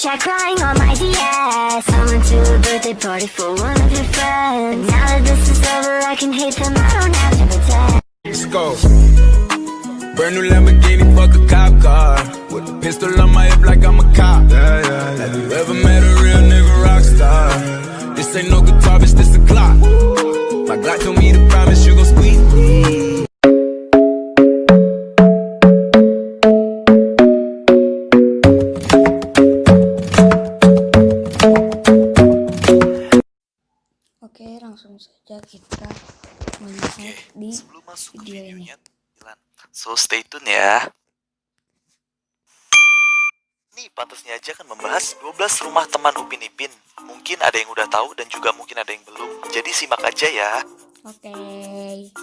Snapchat crying on my DS. I went to a birthday party for one of your friends. Now that this is over, I can hate them, I don't have to pretend. Let's go. Brand new Lamborghini, fuck a cop car. With a pistol on my hip like I'm a cop. Have you ever met a real nigga rock star? This ain't no guitar, bitch, this a clock. My Glock told me to promise you gon' squeeze me. Oke, langsung saja kita melihat di Sebelum masuk ke video ini. videonya, so stay tune ya. Nih, pantasnya aja kan membahas 12 rumah teman Upin Ipin. Mungkin ada yang udah tahu dan juga mungkin ada yang belum. Jadi simak aja ya. Oke.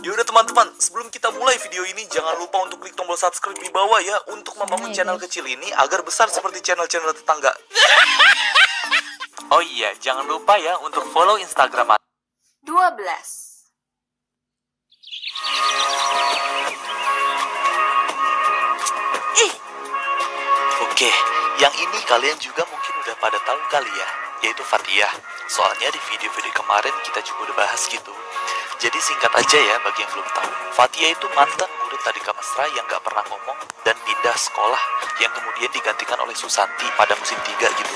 Yaudah teman-teman, sebelum kita mulai video ini, jangan lupa untuk klik tombol subscribe di bawah ya, untuk membangun channel kecil ini agar besar seperti channel-channel tetangga. Oh iya, jangan lupa ya untuk follow Instagram 12. Oke, yang ini kalian juga mungkin udah pada tahu kali ya, yaitu Fathia. Soalnya di video-video kemarin kita juga udah bahas gitu. Jadi singkat aja ya bagi yang belum tahu. Fathia itu mantan murid Tadika Mesra yang gak pernah ngomong dan pindah sekolah, yang kemudian digantikan oleh Susanti pada musim 3 gitu.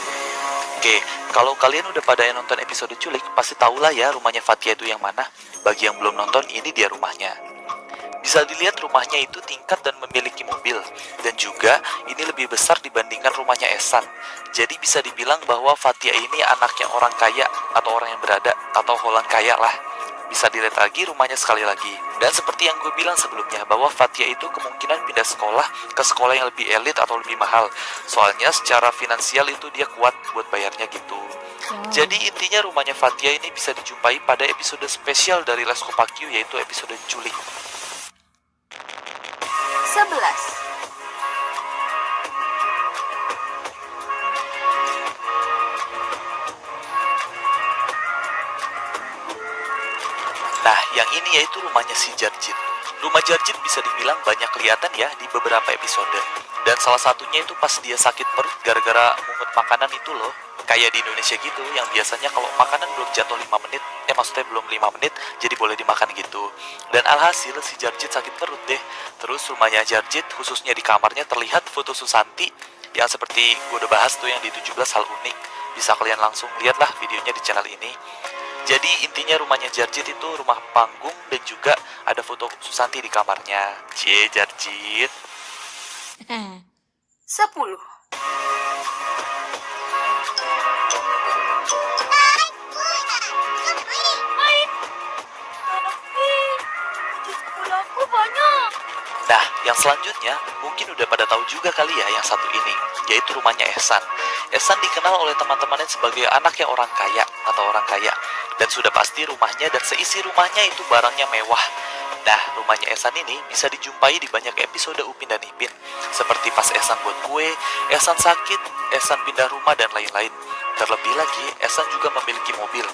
Oke, kalau kalian udah pada nonton episode Culik, pasti tahulah ya rumahnya Fathia itu yang mana. Bagi yang belum nonton, ini dia rumahnya. Bisa dilihat rumahnya itu tingkat dan memiliki mobil. Dan juga ini lebih besar dibandingkan rumahnya Ehsan. Jadi bisa dibilang bahwa Fathia ini anaknya orang kaya atau orang yang berada atau holan kaya lah. Bisa dilihat lagi rumahnya sekali lagi. Dan seperti yang gue bilang sebelumnya, bahwa Fathia itu kemungkinan pindah sekolah ke sekolah yang lebih elit atau lebih mahal. Soalnya secara finansial itu dia kuat buat bayarnya gitu. Jadi intinya rumahnya Fathia ini bisa dijumpai pada episode spesial dari Lesko Pakyu, yaitu episode Culik. 11. Nah, yang ini yaitu rumahnya si Jarjit. Rumah Jarjit bisa dibilang banyak kelihatan ya di beberapa episode. Dan salah satunya itu pas dia sakit perut gara-gara mungut makanan itu loh. Kayak di Indonesia gitu, yang biasanya kalau makanan belum jatuh 5 menit, maksudnya belum 5 menit, jadi boleh dimakan gitu. Dan alhasil si Jarjit sakit perut deh. Terus rumahnya Jarjit, khususnya di kamarnya terlihat foto Susanti, yang seperti gue udah bahas tuh yang di 17 hal unik. Bisa kalian langsung lihatlah videonya di channel ini. Jadi intinya rumahnya Jarjit itu rumah panggung dan juga ada foto Susanti di kamarnya. Cie, Jarjit. 10. Nah, yang selanjutnya mungkin udah pada tahu juga kali ya yang satu ini, yaitu rumahnya Ehsan. Ehsan dikenal oleh teman-temannya sebagai anaknya orang kaya atau orang kaya. Dan sudah pasti rumahnya dan seisi rumahnya itu barangnya mewah. Nah, rumahnya Ehsan ini bisa dijumpai di banyak episode Upin dan Ipin. Seperti pas Ehsan buat kue, Ehsan sakit, Ehsan pindah rumah, dan lain-lain. Terlebih lagi, Ehsan juga memiliki mobil.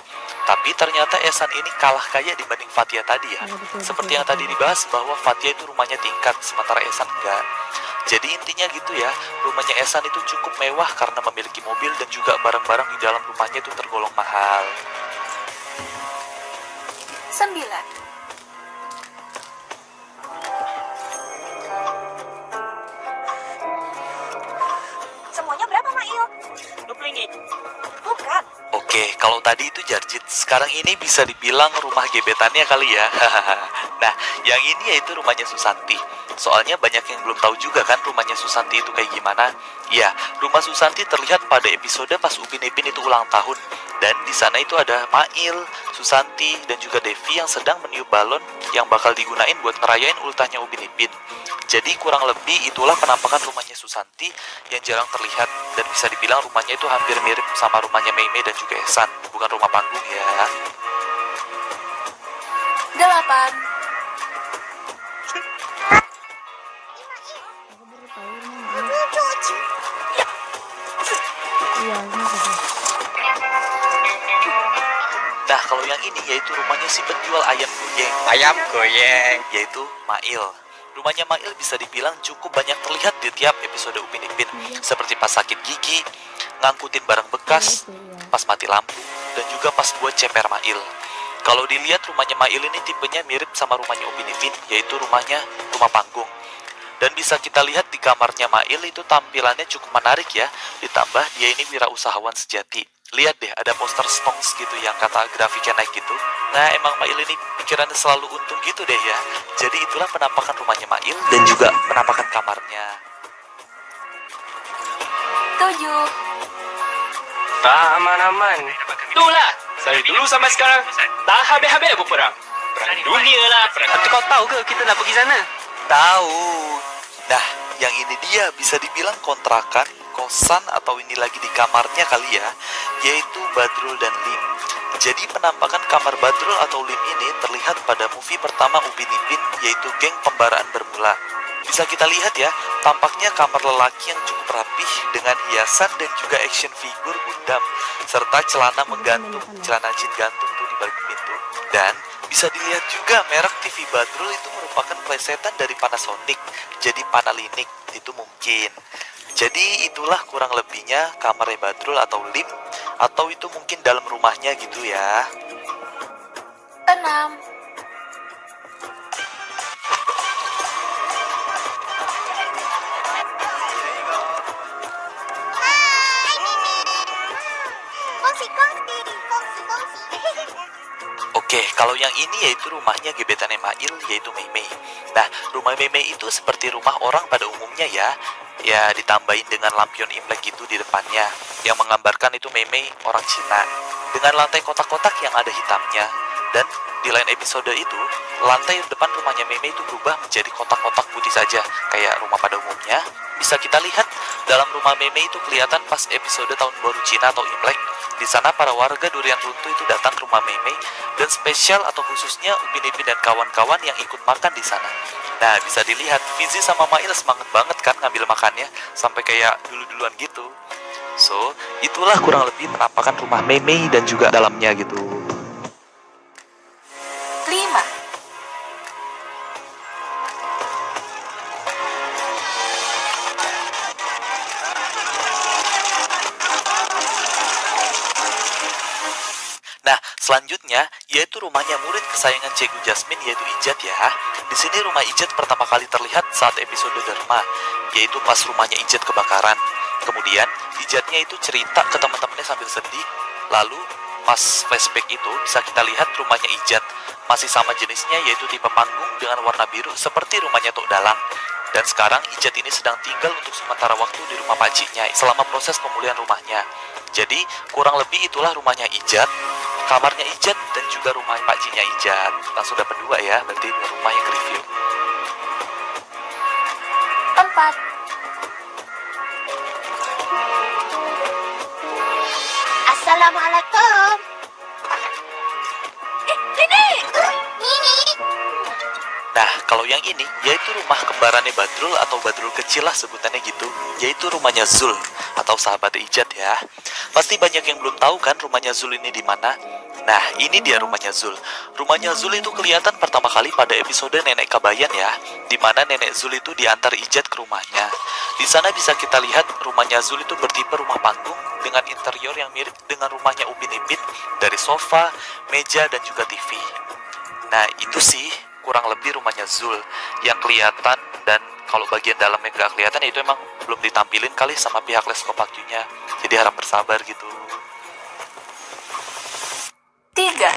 Tapi ternyata Ehsan ini kalah kaya dibanding Fathia tadi ya. Seperti yang tadi dibahas bahwa Fathia itu rumahnya tingkat, sementara Ehsan enggak. Jadi intinya gitu ya, rumahnya Ehsan itu cukup mewah karena memiliki mobil dan juga barang-barang di dalam rumahnya itu tergolong mahal. 9. Semuanya berapa, Mail? 20 ringgit. Bukan. Oke, kalau tadi itu Jarjit, sekarang ini bisa dibilang rumah gebetannya kali ya. Nah, yang ini yaitu rumahnya Susanti. Soalnya banyak yang belum tahu juga kan rumahnya Susanti itu kayak gimana. Ya, rumah Susanti terlihat pada episode pas Upin Ipin itu ulang tahun. Dan di sana itu ada Mail, Susanti, dan juga Devi yang sedang meniup balon yang bakal digunain buat ngerayain ultahnya Upin Ipin. Jadi kurang lebih itulah penampakan rumahnya Susanti yang jarang terlihat. Dan bisa dibilang rumahnya itu hampir mirip sama rumahnya Meimei dan juga Ehsan. Bukan rumah panggung ya. 8. Nah, kalau yang ini yaitu rumahnya si penjual ayam goyeng. Ayam goyeng. Yaitu Mail. Rumahnya Mail bisa dibilang cukup banyak terlihat di tiap episode Upin Ipin. Seperti pas sakit gigi, ngangkutin barang bekas, Itu ya. pas mati lampu, dan juga pas buat ceper Mail. Kalau dilihat rumahnya Mail ini tipenya mirip sama rumahnya Upin Ipin, yaitu rumahnya rumah panggung. Dan bisa kita lihat di kamarnya Mail itu tampilannya cukup menarik ya, ditambah dia ini wirausahawan sejati. Lihat deh, ada poster Stonks gitu yang kata grafiknya naik gitu. Nah, emang Mail ini pikirannya selalu untung gitu deh ya. Jadi itulah penampakan rumahnya Mail dan juga penampakan kamarnya. 7. Aman-aman. Itulah. Dari dulu sampai sekarang tak habis-habis berperang. Perang dunia lah. Tapi kau tahu ke kita nak pergi sana? Tahu. Nah, yang ini dia bisa dibilang kontrakan, kosan, atau ini lagi di kamarnya kali ya, yaitu Badrul dan Lim. Jadi penampakan kamar Badrul atau Lim ini terlihat pada movie pertama Upin Ipin, yaitu Geng Pembaraan Bermula. Bisa kita lihat ya, tampaknya kamar lelaki yang cukup rapih dengan hiasan dan juga action figure Gundam, serta celana menggantung, celana jin gantung tuh di balik pintu. Dan bisa dilihat juga merek TV Badrul itu merupakan plesetan dari Panasonic, jadi Panalinik itu mungkin. Jadi itulah kurang lebihnya kamarnya Badrul atau Lim, atau itu mungkin dalam rumahnya gitu ya. 6. Oke, kalau yang ini yaitu rumahnya gebetan Mail, yaitu Mei. Nah, rumah Mei itu seperti rumah orang pada umumnya ya. Ya, ditambahin dengan lampion Imlek gitu di depannya, yang menggambarkan itu Mei orang Cina. Dengan lantai kotak-kotak yang ada hitamnya. Dan di lain episode itu, lantai depan rumahnya Mei itu berubah menjadi kotak-kotak putih saja, kayak rumah pada umumnya. Bisa kita lihat dalam rumah Mei itu kelihatan pas episode tahun baru Cina atau Imlek. Di sana para warga Durian Runtuh itu datang ke rumah Mei dan spesial atau khususnya Upin Ipin dan kawan-kawan yang ikut makan di sana. Nah, bisa dilihat Fizi sama Mail semangat banget kan ngambil makannya sampai kayak dulu-duluan gitu. So, itulah kurang lebih penampakan rumah Mei dan juga dalamnya gitu. 5. Nah, selanjutnya yaitu rumahnya murid kesayangan Cikgu Jasmine yaitu Ijat ya. Di sini rumah Ijat pertama kali terlihat saat episode Dharma, yaitu pas rumahnya Ijat kebakaran. Kemudian Ijatnya itu cerita ke teman-temannya sambil sedih. Lalu pas flashback itu bisa kita lihat rumahnya Ijat masih sama jenisnya yaitu tipe panggung dengan warna biru seperti rumahnya Tok Dalang. Dan sekarang Ijat ini sedang tinggal untuk sementara waktu di rumah pakciknya selama proses pemulihan rumahnya. Jadi kurang lebih itulah rumahnya Ijat, kamarnya Ijat, dan juga rumah pakciknya Ijat. Langsung dapat 2 ya, berarti 2 rumah yang review. 4. Assalamualaikum. Ini. Nah, kalau yang ini yaitu rumah kembarannya Badrul atau Badrul kecil lah sebutannya gitu, yaitu rumahnya Zul atau sahabat Ijat ya. Pasti banyak yang belum tahu kan rumahnya Zul ini di mana. Nah, ini dia rumahnya Zul. Rumahnya Zul itu kelihatan pertama kali pada episode Nenek Kabayan ya, di mana Nenek Zul itu diantar Ijat ke rumahnya. Di sana bisa kita lihat rumahnya Zul itu bertipe rumah panggung dengan interior yang mirip dengan rumahnya Upin Ipin, dari sofa, meja, dan juga TV. Nah, itu sih kurang lebih rumahnya Zul yang kelihatan, dan kalau bagian dalamnya gak kelihatan ya itu emang belum ditampilin kali sama pihak Leskopakyunya. Jadi harap bersabar gitu. 3.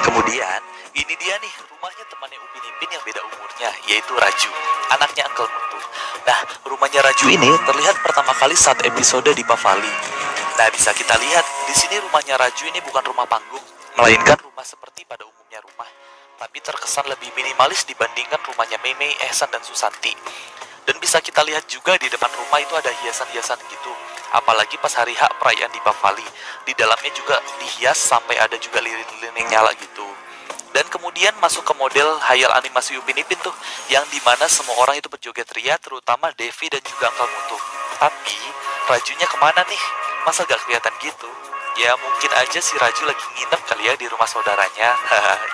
Kemudian ini dia nih rumahnya temannya Upin Ipin yang beda umurnya, yaitu Raju, anaknya Uncle Mutu. Nah, rumahnya Raju ini terlihat pertama kali saat episode di Pavali. Nah, bisa kita lihat di sini rumahnya Raju ini bukan rumah panggung, melainkan rumah seperti pada umumnya rumah, tapi terkesan lebih minimalis dibandingkan rumahnya Mei, Ehsan, dan Susanti. Dan bisa kita lihat juga di depan rumah itu ada hiasan-hiasan gitu, apalagi pas hari H perayaan di Pavali. Di dalamnya juga dihias sampai ada juga lilin-lilin yang nyala gitu. Dan kemudian masuk ke model hayal animasi Upin Ipin tuh, yang dimana semua orang itu berjoget ria, terutama Devi dan juga Uncle Mutu. Tapi Rajunya kemana nih? Masa gak kelihatan gitu? Ya mungkin aja si Raju lagi nginep kali ya di rumah saudaranya.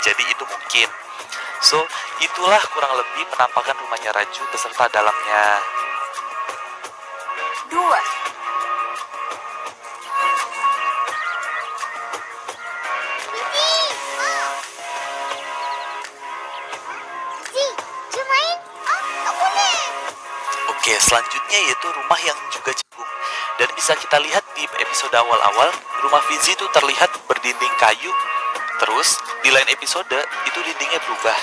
Jadi itu mungkin. So, itulah kurang lebih penampakan rumahnya Raju beserta dalamnya. 2, Oke, selanjutnya yaitu rumah yang juga cebung. Dan bisa kita lihat di episode awal-awal, rumah Fizi itu terlihat berdinding kayu. Terus, di lain episode, itu dindingnya berubah.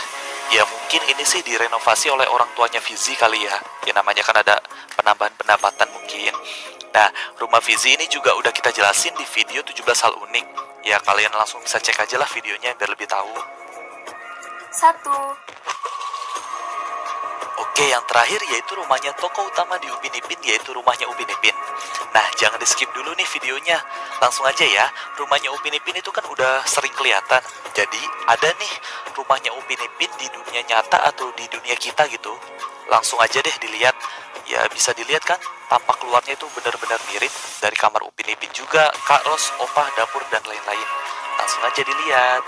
Ya mungkin ini sih direnovasi oleh orang tuanya Fizi kali ya. Ya namanya kan ada penambahan pendapatan mungkin. Nah, rumah Fizi ini juga udah kita jelasin di video 17 hal unik. Ya kalian langsung bisa cek aja lah videonya biar lebih tahu. 1, Oke, yang terakhir yaitu rumahnya tokoh utama di Upin Ipin, yaitu rumahnya Upin Ipin. Nah, jangan di skip dulu nih videonya. Langsung aja ya, rumahnya Upin Ipin itu kan udah sering kelihatan. Jadi, ada nih rumahnya Upin Ipin di dunia nyata atau di dunia kita gitu. Langsung aja deh dilihat. Ya, bisa dilihat kan, tampak keluarnya itu benar-benar mirip. Dari kamar Upin Ipin juga, Kak Ros, Opah, dapur, dan lain-lain. Langsung aja dilihat.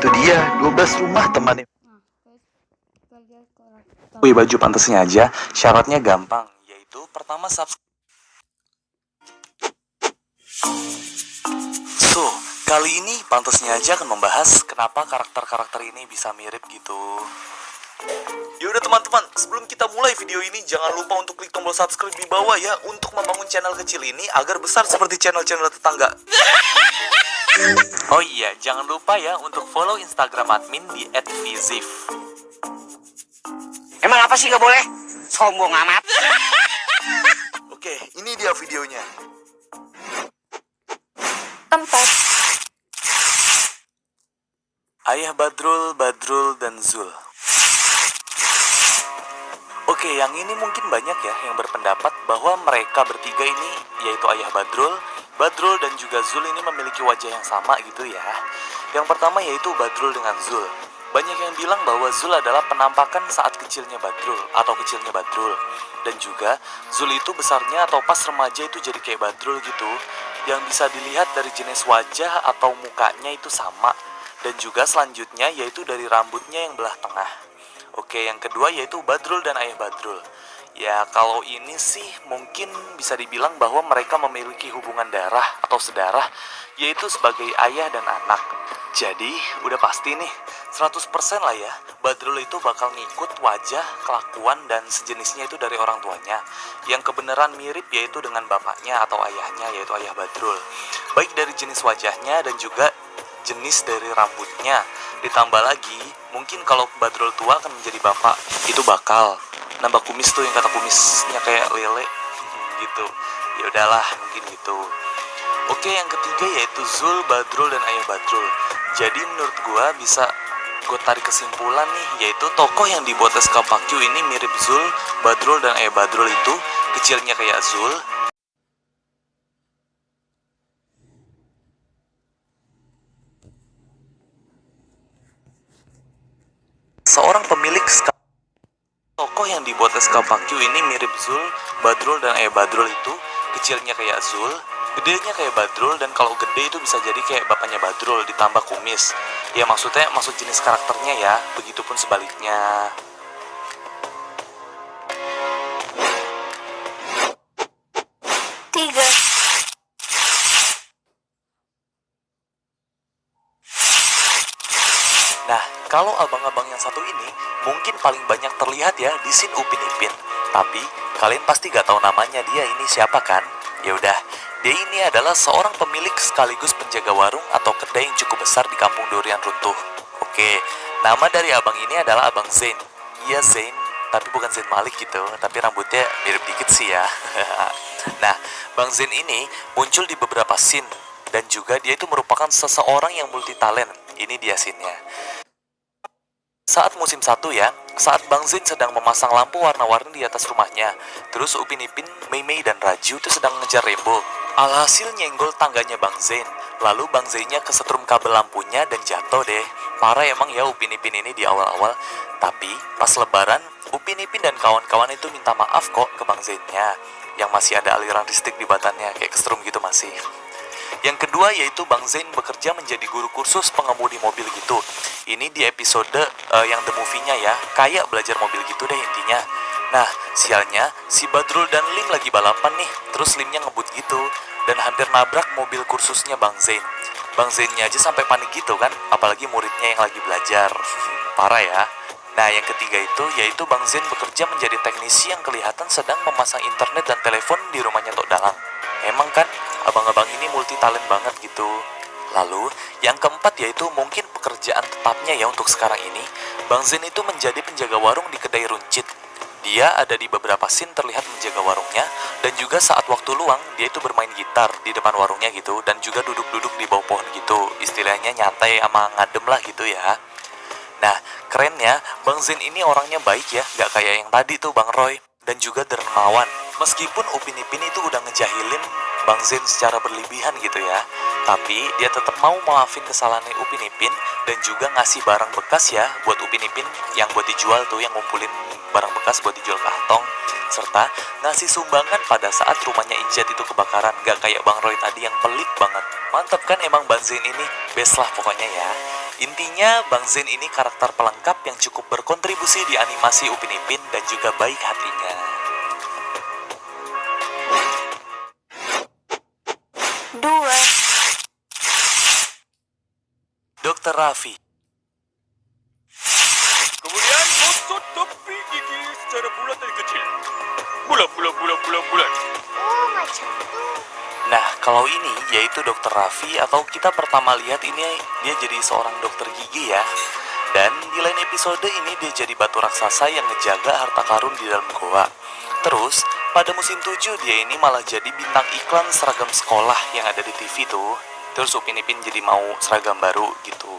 Itu dia 12 rumah teman. Nah guys, kita lihat karakter. Wih, baju pantasnya aja, syaratnya gampang, yaitu pertama So, kali ini pantasnya aja akan membahas kenapa karakter-karakter ini bisa mirip gitu. Yaudah teman-teman, sebelum kita mulai video ini, jangan lupa untuk klik tombol subscribe di bawah ya, untuk membangun channel kecil ini agar besar seperti channel-channel tetangga. Oh iya, jangan lupa ya untuk follow Instagram admin di @vizif. Emang apa sih gak boleh? Sombong amat. Oke, ini dia videonya. 4, Ayah Badrul, Badrul, dan Zul. Oke, yang ini mungkin banyak ya yang berpendapat bahwa mereka bertiga ini, yaitu Ayah Badrul, Badrul, dan juga Zul ini memiliki wajah yang sama gitu ya. Yang pertama yaitu Badrul dengan Zul. Banyak yang bilang bahwa Zul adalah penampakan saat kecilnya Badrul atau kecilnya Badrul. Dan juga Zul itu besarnya atau pas remaja itu jadi kayak Badrul gitu. Yang bisa dilihat dari jenis wajah atau mukanya itu sama. Dan juga selanjutnya yaitu dari rambutnya yang belah tengah. Oke, yang kedua yaitu Badrul dan Ayah Badrul. Ya, kalau ini sih mungkin bisa dibilang bahwa mereka memiliki hubungan darah atau sedarah, yaitu sebagai ayah dan anak. Jadi, udah pasti nih, 100% lah ya, Badrul itu bakal ngikut wajah, kelakuan, dan sejenisnya itu dari orang tuanya. Yang kebenaran mirip yaitu dengan bapaknya atau ayahnya, yaitu Ayah Badrul. Baik dari jenis wajahnya dan juga jenis dari rambutnya. Ditambah lagi, mungkin kalau Badrul tua akan menjadi bapak, itu bakal nambah kumis tuh yang kata kumisnya kayak lele gitu. Ya udahlah, mungkin gitu. Oke, yang ketiga yaitu Zul, Badrul, dan Ayah Badrul. Jadi menurut gua bisa gue tarik kesimpulan nih, yaitu tokoh yang dibuat SK Pakyu ini mirip Zul, Badrul, dan Ayah Badrul itu kecilnya kayak Zul. Seorang pemilik tokoh yang dibuat SK Pakyu ini mirip Zul, Badrul, dan Ayah Badrul itu kecilnya kayak Zul, gedenya kayak Badrul, dan kalau gede itu bisa jadi kayak bapaknya Badrul ditambah kumis. Ya maksudnya maksud jenis karakternya ya, begitupun sebaliknya. Nah, kalau abang-abang yang satu ini mungkin paling banyak terlihat ya di scene Upin Ipin. Tapi kalian pasti gak tahu namanya dia ini siapa kan? Ya udah, dia ini adalah seorang pemilik sekaligus penjaga warung atau kedai yang cukup besar di kampung Durian Runtuh. Oke, nama dari abang ini adalah Abang Zain. Iya Zain, tapi bukan Zain Malik gitu, tapi rambutnya mirip dikit sih ya. Nah, Bang Zain ini muncul di beberapa scene dan juga dia itu merupakan seseorang yang multi talent. Ini dia scene-nya. saat musim 1 ya, saat Bang Zain sedang memasang lampu warna-warni di atas rumahnya. Terus Upin Ipin, Mei Mei, dan Raju itu sedang ngejar Rembo. Alhasil nyenggol tangganya Bang Zain. Lalu Bang Zainnya kesetrum kabel lampunya dan jatuh deh. Parah emang ya Upin Ipin ini di awal-awal. Tapi pas lebaran, Upin Ipin dan kawan-kawan itu minta maaf kok ke Bang Zainnya, yang masih ada aliran listrik di batannya, kayak kesetrum gitu masih. Yang kedua yaitu Bang Zain bekerja menjadi guru kursus pengemudi mobil gitu. Ini di episode yang the movie-nya ya, kayak belajar mobil gitu deh intinya. Nah, sialnya si Badrul dan Lim lagi balapan nih, terus Limnya ngebut gitu dan hampir nabrak mobil kursusnya Bang Zain. Bang Zainnya aja sampai panik gitu kan, apalagi muridnya yang lagi belajar. Parah ya. Nah, yang ketiga itu yaitu Bang Zain bekerja menjadi teknisi yang kelihatan sedang memasang internet dan telepon di rumahnya Tok Dalang. Emang kan abang-abang ini multi talent banget gitu. Lalu yang keempat yaitu mungkin pekerjaan tetapnya ya untuk sekarang ini. Bang Zain itu menjadi penjaga warung di kedai runcit. Dia ada di beberapa scene terlihat menjaga warungnya, dan juga saat waktu luang dia itu bermain gitar di depan warungnya gitu, dan juga duduk-duduk di bawah pohon gitu. Istilahnya nyantai sama ngadem lah gitu ya. Nah, kerennya Bang Zain ini orangnya baik ya, gak kayak yang tadi tuh Bang Roy, dan juga dermawan. Meskipun Upin Ipin itu udah ngejahilin Bang Zain secara berlebihan gitu ya, tapi dia tetap mau maafin kesalahannya Upin Ipin dan juga ngasih barang bekas ya buat Upin Ipin yang buat dijual tuh, yang ngumpulin barang bekas buat dijual ke Hatong, serta ngasih sumbangan pada saat rumahnya Ijat itu kebakaran. Gak kayak Bang Roy tadi yang pelit banget. Mantap kan emang Bang Zain ini, best lah pokoknya ya. Intinya Bang Zain ini karakter pelengkap yang cukup berkontribusi di animasi Upin Ipin dan juga baik hatinya. Dua. Dr. Raffi. Kemudian gosok tepi gigi secara bulat dan kecil. Bulat. Oh, macam tu. Nah, kalau ini yaitu Dr. Raffi, atau kita pertama lihat ini dia jadi seorang dokter gigi ya. Dan di lain episode ini dia jadi batu raksasa yang ngejaga harta karun di dalam goa. Terus, pada musim 7 dia ini malah jadi bintang iklan seragam sekolah yang ada di TV tuh. Terus Upin Ipin jadi mau seragam baru gitu.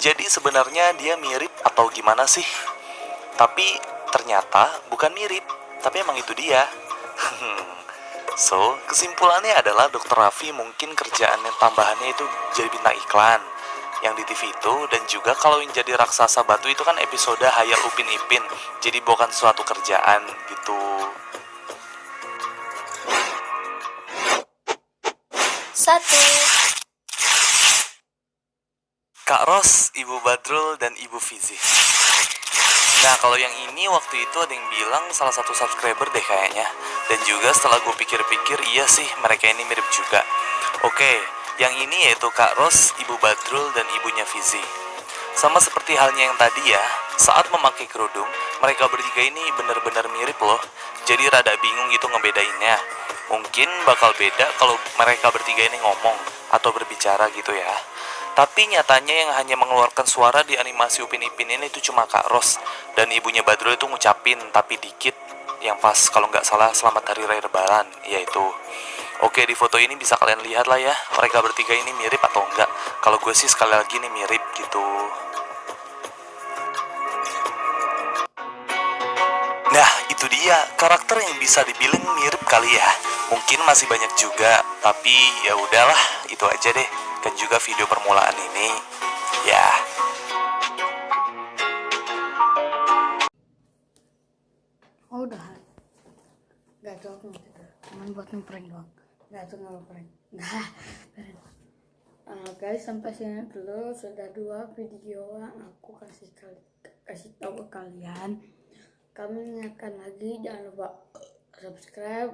Jadi sebenarnya dia mirip atau gimana sih? Tapi ternyata bukan mirip, tapi emang itu dia. So, kesimpulannya adalah Dr. Raffi mungkin kerjaan yang tambahannya itu jadi bintang iklan yang di TV itu, dan juga kalau yang jadi raksasa batu itu kan episode Hayal Upin Ipin. Jadi bukan suatu kerjaan gitu. Satu. Kak Ros, Ibu Badrul, dan Ibu Fizi. Nah, kalau yang ini waktu itu ada yang bilang salah satu subscriber deh kayaknya. Dan juga setelah gue pikir-pikir, iya sih mereka ini mirip juga. Oke, yang ini yaitu Kak Ros, Ibu Badrul, dan ibunya Fizi. Sama seperti halnya yang tadi ya, saat memakai kerudung, mereka bertiga ini benar-benar mirip loh. Jadi rada bingung gitu ngebedainnya. Mungkin bakal beda kalau mereka bertiga ini ngomong atau berbicara gitu ya. Tapi nyatanya yang hanya mengeluarkan suara di animasi Upin Ipin ini itu cuma Kak Ros. Dan ibunya Badrul itu ngucapin tapi dikit, yang pas kalau nggak salah selamat hari raya lebaran, yaitu. Oke, di foto ini bisa kalian lihat lah ya, mereka bertiga ini mirip atau enggak. Kalau gue sih sekali lagi ini mirip gitu. Nah, itu dia karakter yang bisa dibilang mirip kali ya. Mungkin masih banyak juga, tapi ya udahlah, itu aja deh. Kan juga video permulaan ini, ya. Oh, udah. Gak tuh aku mau tidur. Cuman buat ngeprank doang. Gak tuh nggak prank. Nah, guys, sampai sini dulu. Sudah 2 video yang aku kasih tahu ke kalian. Kami ingatkan lagi, jangan lupa subscribe,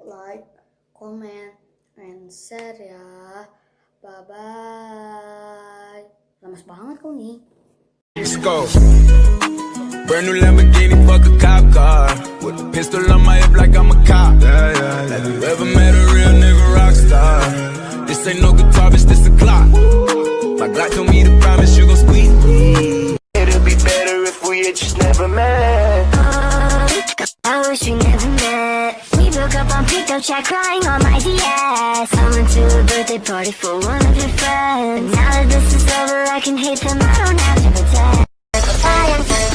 like, comment, and share ya. Bye-bye. Lemas banget kau nih. Let's go. Brand new Lamborghini, fuck a cop car. With a pistol on my hip like I'm a cop. Have you ever met a real nigga rock star? This ain't no guitar, bitch, this a clock. My Glock told me to promise you gon' squeeze me. It'll be better if we had just never met. I wish we never met. We broke up on pickup chat, crying on my DS. I went to a birthday party for one of your friends. Now that this is over, I can hate them, I don't have to pretend.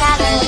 traveling